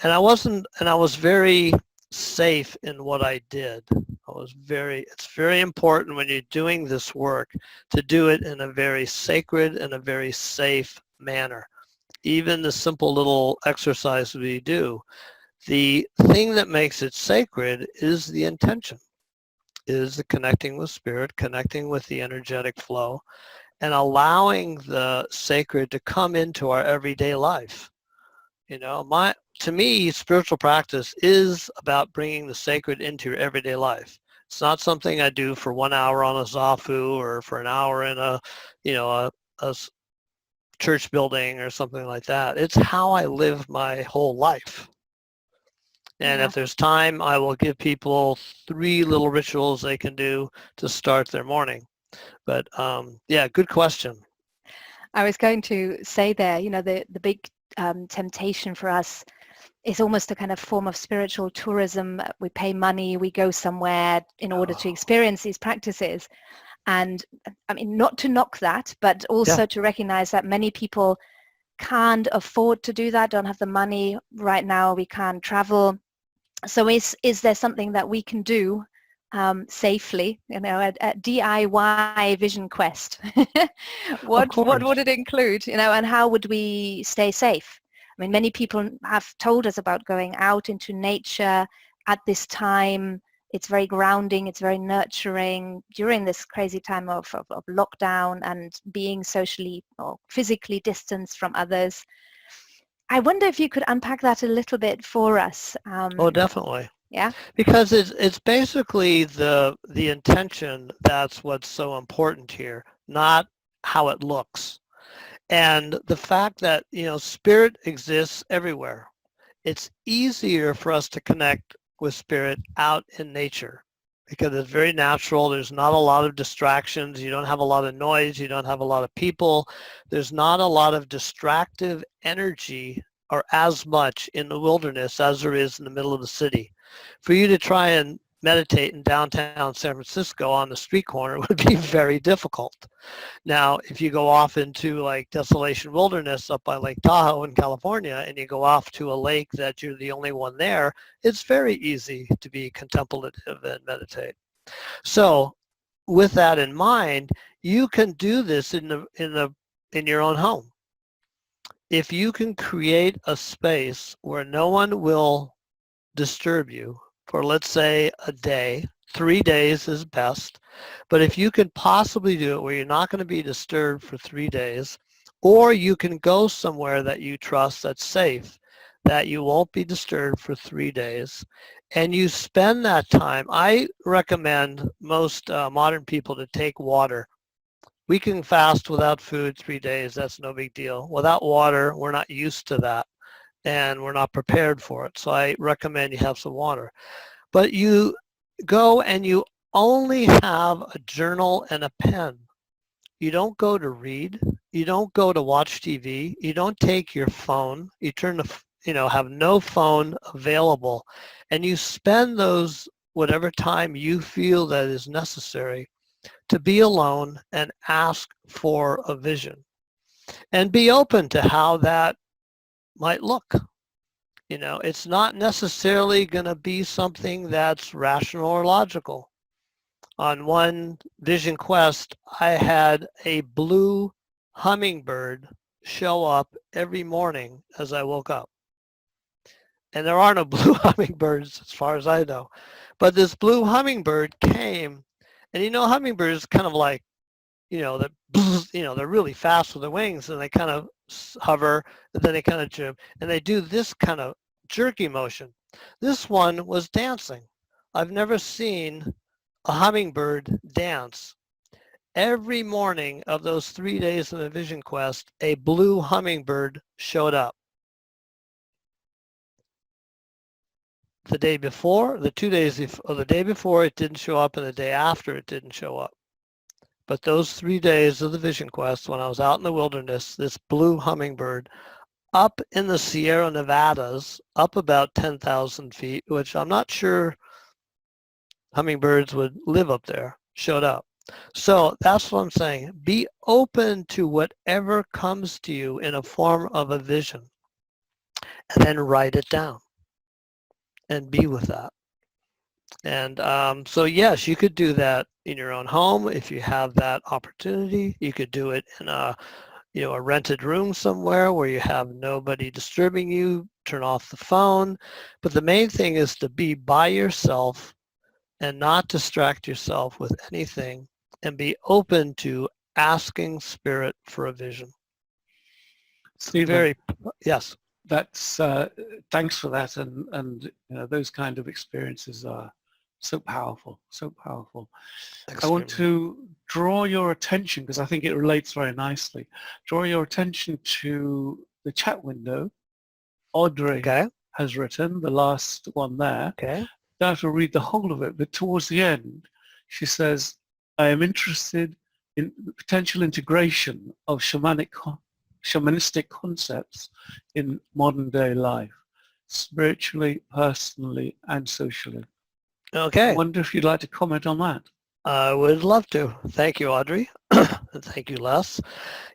And I was very safe in what I did. It's very important when you're doing this work to do it in a very sacred and a very safe manner. Even the simple little exercise we do, the thing that makes it sacred is the intention, is the connecting with spirit, connecting with the energetic flow, and allowing the sacred to come into our everyday life. You know, to me, spiritual practice is about bringing the sacred into your everyday life. It's not something I do for 1 hour on a zafu or for an hour in a church building or something like that. It's how I live my whole life. And if there's time, I will give people 3 little rituals they can do to start their morning. But yeah, good question. I was going to say there, you know, the big temptation for us is almost a kind of form of spiritual tourism. We pay money, we go somewhere in order to experience these practices. And I mean, not to knock that, but also to recognize that many people can't afford to do that, don't have the money right now, we can't travel. So is there something that we can do safely, you know, a DIY vision quest? What would it include, you know, and how would we stay safe? I mean, many people have told us about going out into nature at this time. It's very grounding, it's very nurturing during this crazy time of lockdown and being socially or physically distanced from others. I wonder if you could unpack that a little bit for us. Oh, definitely. Yeah. Because it's basically the intention that's what's so important here, not how it looks. And the fact that, you know, spirit exists everywhere. It's easier for us to connect with spirit out in nature because it's very natural. There's not a lot of distractions. You don't have a lot of noise. You don't have a lot of people. There's not a lot of distractive energy or as much in the wilderness as there is in the middle of the city. For you to try and meditate in downtown San Francisco on the street corner would be very difficult. Now, if you go off into like Desolation Wilderness up by Lake Tahoe in California and you go off to a lake that you're the only one there, it's very easy to be contemplative and meditate. So with that in mind, you can do this in your own home. If you can create a space where no one will disturb you for, let's say, a day, 3 days is best. But if you can possibly do it where you're not going to be disturbed for 3 days, or you can go somewhere that you trust that's safe, that you won't be disturbed for 3 days, and you spend that time. I recommend most modern people to take water. We can fast without food 3 days. That's no big deal. Without water, we're not used to that, and we're not prepared for it. So I recommend you have some water. But you go and you only have a journal and a pen. You don't go to read. You don't go to watch TV. You don't take your phone. You have no phone available, and you spend those whatever time you feel that is necessary to be alone and ask for a vision, and be open to how that might look. It's not necessarily going to be something that's rational or logical. On one vision quest, I had a blue hummingbird show up every morning as I woke up. And there are no blue hummingbirds as far as I know. But this blue hummingbird came, and hummingbirds kind of like, they're really fast with their wings, and they kind of hover, and then they kind of jump, and they do this kind of jerky motion. This one was dancing. I've never seen a hummingbird dance. Every morning of those 3 days of the vision quest, a blue hummingbird showed up. The day before, the 2 days of the day before, it didn't show up, and the day after, it didn't show up. But those 3 days of the vision quest, when I was out in the wilderness, this blue hummingbird up in the Sierra Nevadas, up about 10,000 feet, which I'm not sure hummingbirds would live up there, showed up. So that's what I'm saying. Be open to whatever comes to you in a form of a vision, and then write it down and be with that. And so yes, you could do that in your own home if you have that opportunity. You could do it in a rented room somewhere where you have nobody disturbing you. Turn off the phone. But the main thing is to be by yourself and not distract yourself with anything, and be open to asking Spirit for a vision. Stephen, Yes. That's thanks for that, and those kind of experiences are so powerful, so powerful. Extremely. I want to draw your attention, because I think it relates very nicely, draw your attention to the chat window. Audrey has written, the last one there. Okay. Don't have to read the whole of it, but towards the end, she says, I am interested in the potential integration of shamanistic concepts in modern day life, spiritually, personally, and socially. Okay. I wonder if you'd like to comment on that. I would love to. Thank you, Audrey. And thank you, Les.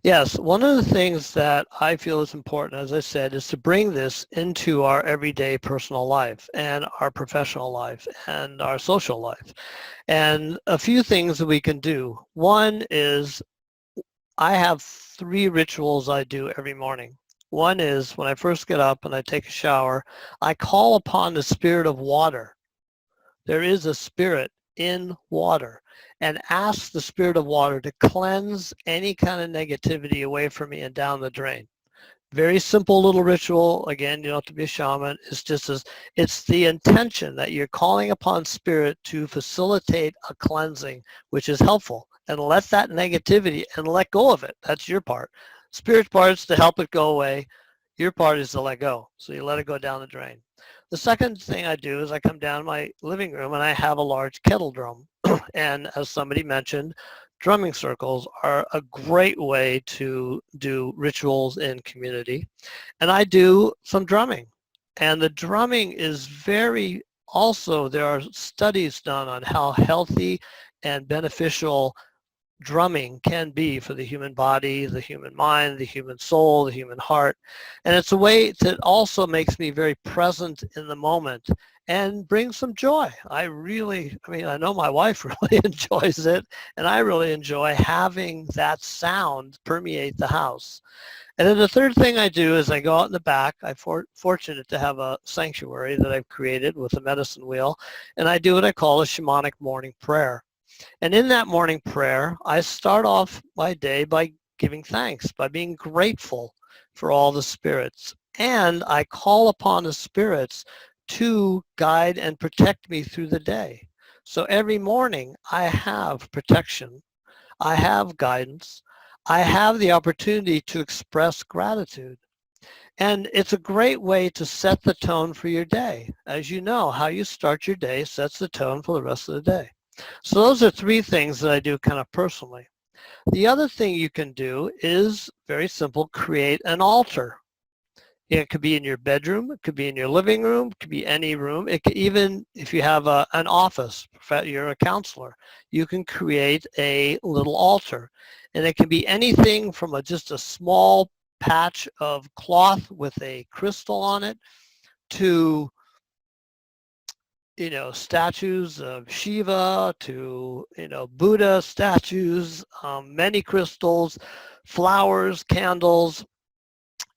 Yes, one of the things that I feel is important, as I said, is to bring this into our everyday personal life and our professional life and our social life. And a few things that we can do. One is, I have 3 rituals I do every morning. One is when I first get up and I take a shower, I call upon the spirit of water. There is a spirit in water, and ask the spirit of water to cleanse any kind of negativity away from me and down the drain. Very simple little ritual. Again, you don't have to be a shaman. It's the intention that you're calling upon spirit to facilitate a cleansing, which is helpful. And let that negativity and let go of it. That's your part. Spirit's part is to help it go away. Your part is to let go. So you let it go down the drain. The second thing I do is I come down to my living room and I have a large kettle drum. And as somebody mentioned, drumming circles are a great way to do rituals in community. And I do some drumming. And the drumming is there are studies done on how healthy and beneficial drumming can be for the human body, the human mind, the human soul, the human heart. And it's a way that also makes me very present in the moment and bring some joy. I mean, I know my wife really enjoys it, and I really enjoy having that sound permeate the house. And then the third thing I do is I go out in the back. I'm fortunate to have a sanctuary that I've created with a medicine wheel, and I do what I call a shamanic morning prayer. And in that morning prayer, I start off my day by giving thanks, by being grateful for all the spirits. And I call upon the spirits to guide and protect me through the day. So every morning I have protection, I have guidance, I have the opportunity to express gratitude. And it's a great way to set the tone for your day. As you know, how you start your day sets the tone for the rest of the day. So those are three things that I do kind of personally. The other thing you can do is very simple, create an altar. It could be in your bedroom, it could be in your living room, it could be any room. It could, even if you have an office, you're a counselor, you can create a little altar. And it can be anything from just a small patch of cloth with a crystal on it to, you know, statues of Shiva, to, you know, Buddha statues, many crystals, flowers, candles.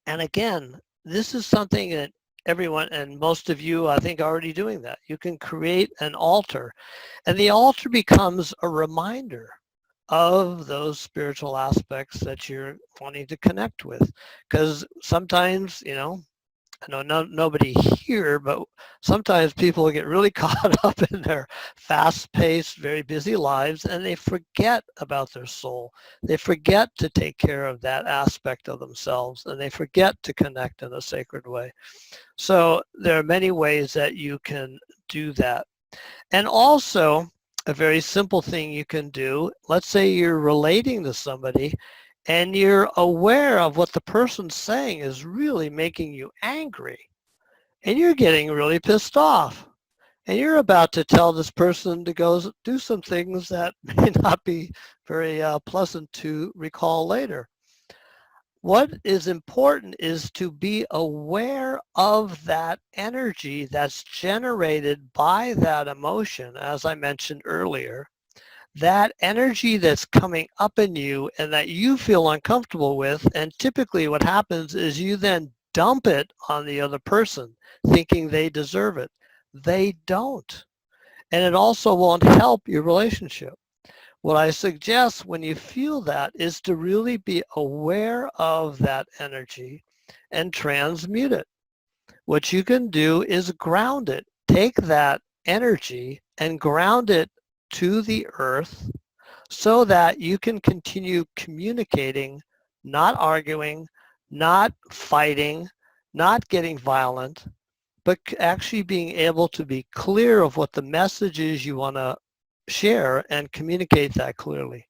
And again, this is something that everyone, and most of you, I think, are already doing that. You can create an altar, and the altar becomes a reminder of those spiritual aspects that you're wanting to connect with. Because sometimes, you know, I know nobody here, but sometimes people get really caught up in their fast-paced, very busy lives, and they forget about their soul. They forget to take care of that aspect of themselves, and they forget to connect in a sacred way. So there are many ways that you can do that. And also, a very simple thing you can do, let's say you're relating to somebody, and you're aware of what the person's saying is really making you angry, and you're getting really pissed off, and you're about to tell this person to go do some things that may not be very pleasant to recall later. What is important is to be aware of that energy that's generated by that emotion, as I mentioned earlier. That energy that's coming up in you and that you feel uncomfortable with, and typically what happens is you then dump it on the other person thinking they deserve it. They don't. And it also won't help your relationship. What I suggest when you feel that is to really be aware of that energy and transmute it. What you can do is ground it. Take that energy and ground it to the earth so that you can continue communicating, not arguing, not fighting, not getting violent, but actually being able to be clear of what the message is you want to share and communicate that clearly.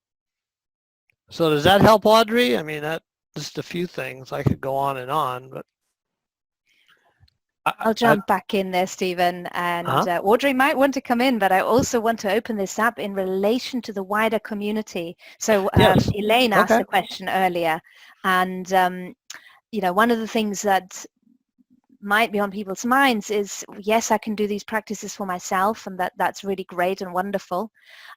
So does that help, Audrey? I mean, that's just a few things. I could go on, but I'll jump back in there, Stephen, and Audrey might want to come in, but I also want to open this up in relation to the wider community. So yes. Elaine asked a question earlier, and you know, one of the things that might be on people's minds is, yes, I can do these practices for myself, and that's really great and wonderful.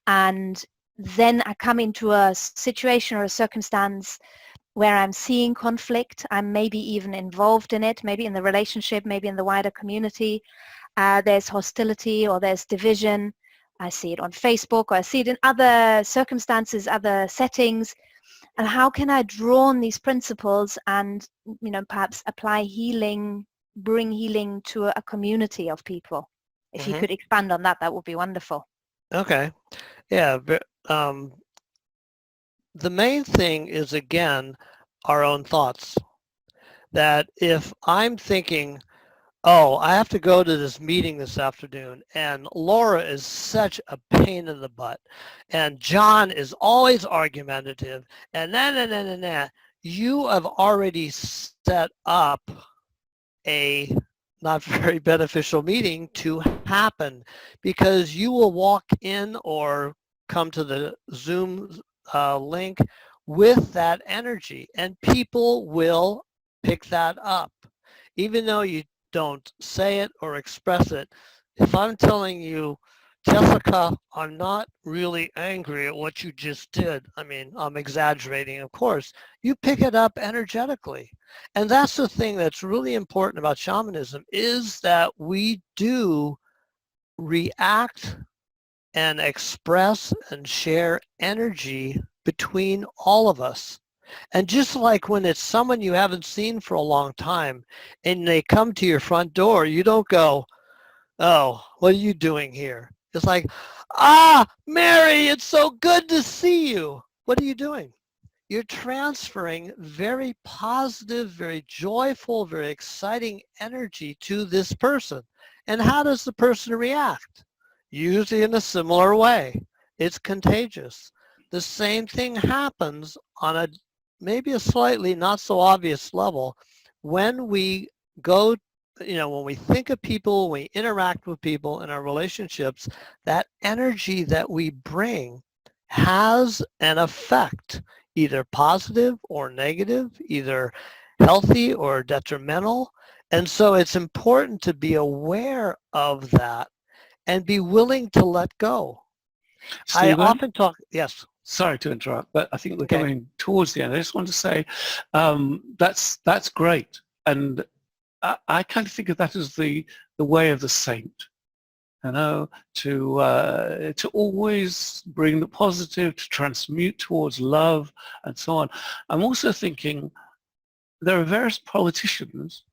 And then I come into a situation or a circumstance where I'm seeing conflict, I'm maybe even involved in it, maybe in the relationship, maybe in the wider community. There's hostility or there's division. I see it on Facebook, or I see it in other circumstances, other settings. And how can I draw on these principles and, you know, perhaps apply healing, bring healing to a community of people? If you could expand on that, that would be wonderful. Okay. Yeah. The main thing is, again, our own thoughts. That if I'm thinking, oh, I have to go to this meeting this afternoon, and Laura is such a pain in the butt, and John is always argumentative, and you have already set up a not very beneficial meeting to happen, because you will walk in or come to the Zoom link with that energy, and people will pick that up. Even though you don't say it or express it, If I'm telling you, Jessica, I'm not really angry at what you just did. I mean, I'm exaggerating, of course. You pick it up energetically. And that's the thing that's really important about shamanism is that we do react and express and share energy between all of us. And just like when it's someone you haven't seen for a long time and they come to your front door, you don't go, oh, what are you doing here? It's like, ah, Mary, it's so good to see you. What are you doing? You're transferring very positive, very joyful, very exciting energy to this person. And how does the person react? Usually in a similar way. It's contagious. The same thing happens on a maybe a slightly not so obvious level when we go, when we think of people, when we interact with people in our relationships, that energy that we bring has an effect, either positive or negative, either healthy or detrimental. And so it's important to be aware of that and be willing to let go. Stephen? I often talk, yes. Sorry to interrupt, but I think we're Okay. coming towards the end. I just want to say that's great. And I kind of think of that as the way of the saint, to always bring the positive, to transmute towards love and so on. I'm also thinking there are various politicians,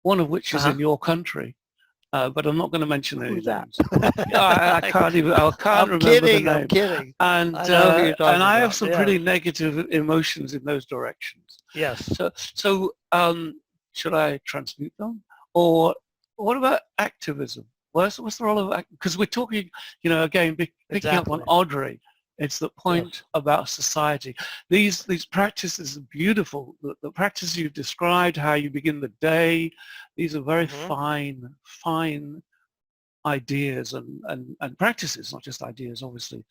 one of which is in your country, but I'm not going to mention any names. I can't remember the name. I'm kidding. And I know who you're talking I have about. some Yeah. pretty negative emotions in those directions. Yes. So should I transmute them, or what about activism? What's the role of because we're talking, again, picking up on Audrey. It's the point about society. These practices are beautiful. The practices you've described, how you begin the day, these are very fine ideas and practices, not just ideas, obviously.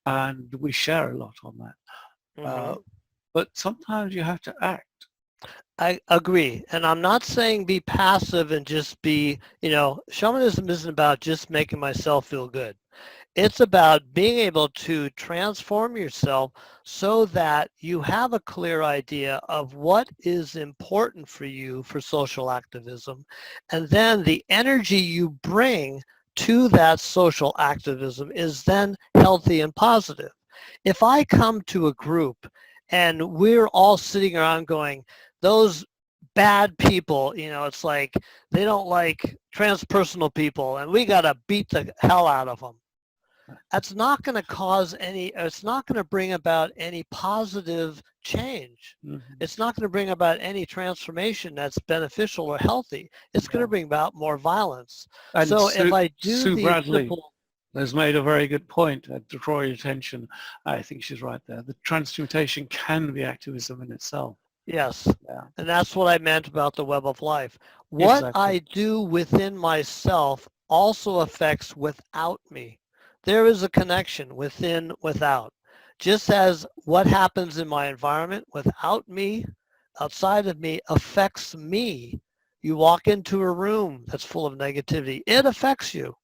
And we share a lot on that. But sometimes you have to act. I agree. And I'm not saying be passive and just be, shamanism isn't about just making myself feel good. It's about being able to transform yourself so that you have a clear idea of what is important for you for social activism. And then the energy you bring to that social activism is then healthy and positive. If I come to a group and we're all sitting around going, those bad people, it's like they don't like transpersonal people and we got to beat the hell out of them. That's not going to it's not going to bring about any positive change. It's not going to bring about any transformation that's beneficial or healthy. It's going to bring about more violence. And so if I do Sue these Bradley simple, has made a very good point to draw your attention. I think she's right there. The transmutation can be activism in itself. yes, Yeah. and that's what I meant about the web of life. What Exactly. I do within myself also affects without me. There is a connection within, without. Just as what happens in my environment without me, outside of me, affects me. You walk into a room that's full of negativity, it affects you.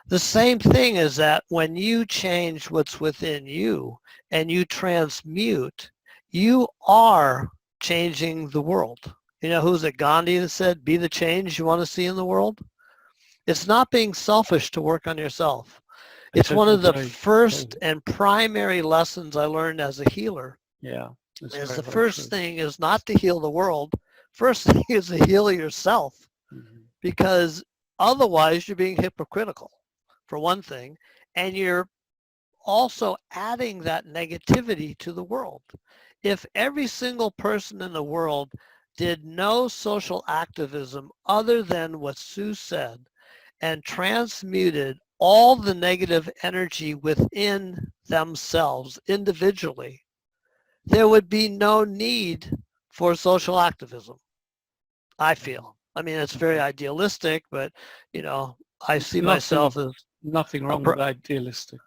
The same thing is that when you change what's within you and you transmute, you are changing the world. Who's it, Gandhi, that said, be the change you want to see in the world? It's not being selfish to work on yourself. It's one of the first and primary lessons I learned as a healer. Yeah. Is the first thing is not to heal the world. First thing is to heal yourself, because otherwise you're being hypocritical, for one thing, and you're also adding that negativity to the world. If every single person in the world did no social activism other than what Sue said and transmuted all the negative energy within themselves individually, there would be no need for social activism, I feel. I mean, it's very idealistic, but, I see myself as... Nothing wrong with idealistic.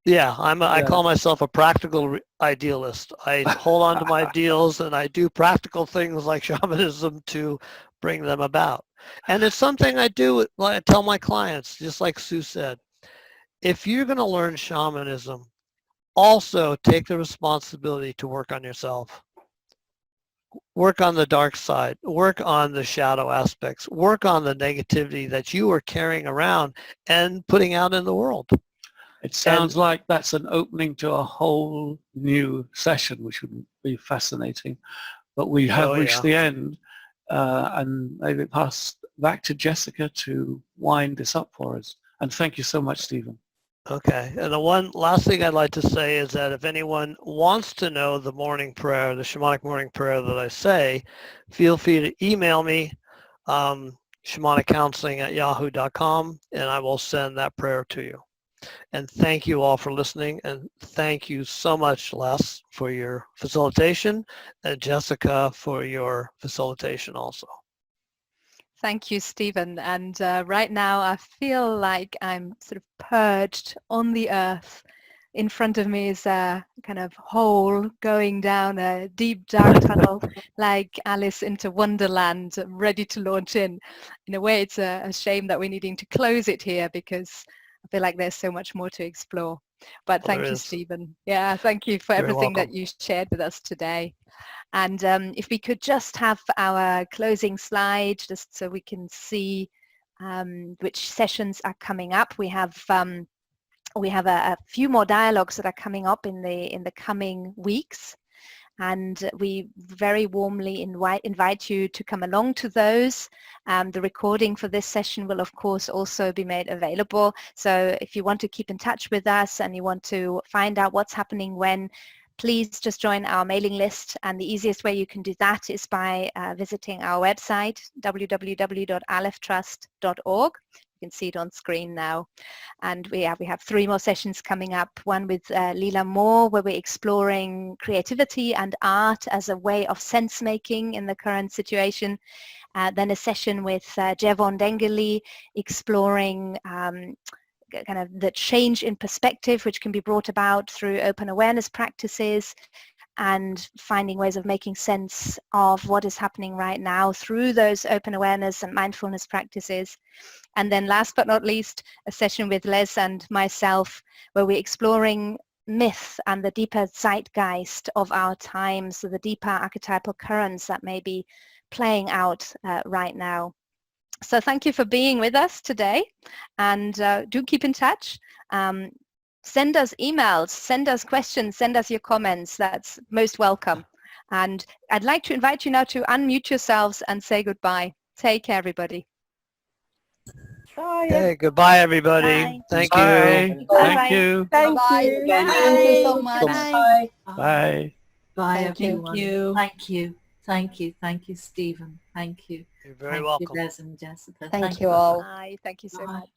Yeah, I call myself a practical idealist. I hold on to my ideals and I do practical things like shamanism to bring them about. And it's something I do, I tell my clients, just like Sue said, if you're going to learn shamanism, also take the responsibility to work on yourself. Work on the dark side, work on the shadow aspects, work on the negativity that you are carrying around and putting out in the world. It sounds like that's an opening to a whole new session, which would be fascinating. But we have reached the end, and maybe pass back to Jessica to wind this up for us. And thank you so much, Stephen. Okay, and the one last thing I'd like to say is that if anyone wants to know the morning prayer, the shamanic morning prayer that I say, feel free to email me, shamanic@yahoo.com, and I will send that prayer to you. And thank you all for listening, and thank you so much, Les, for your facilitation, and Jessica for your facilitation also. Thank you, Stephen. And right now I feel like I'm sort of perched on the earth. In front of me is a kind of hole going down a deep, dark tunnel, like Alice into Wonderland, ready to launch in. In a way, it's a shame that we're needing to close it here because I feel like there's so much more to explore. But thank you, Stephen. Yeah, thank you for everything that you shared with us today. And if we could just have our closing slide, just so we can see which sessions are coming up. We have a few more dialogues that are coming up in the coming weeks, and we very warmly invite you to come along to those. The recording for this session will of course also be made available, so if you want to keep in touch with us and you want to find out what's happening when, please just join our mailing list, and the easiest way you can do that is by visiting our website, www.aleftrust.org. You can see it on screen now. And we have 3 more sessions coming up, one with Leela Moore, where we're exploring creativity and art as a way of sense making in the current situation. Then a session with Jevon Dengeli, exploring kind of the change in perspective which can be brought about through open awareness practices and finding ways of making sense of what is happening right now through those open awareness and mindfulness practices. And then last but not least, a session with Les and myself where we're exploring myth and the deeper zeitgeist of our times, so the deeper archetypal currents that may be playing out right now. So thank you for being with us today, and do keep in touch. Send us emails, send us questions, send us your comments. That's most welcome. And I'd like to invite you now to unmute yourselves and say goodbye. Take care, everybody. Bye. Okay, goodbye, everybody. Bye. Thank Bye. you. Thank you. Thank Bye. you. Thank you so much. Bye. Bye. Bye, Thank you. everyone. Thank you. Thank you. Thank you, Stephen. Thank you. You're very welcome. Thank you, Les and Jessica. Thank you all. Bye. Thank you so Bye. much.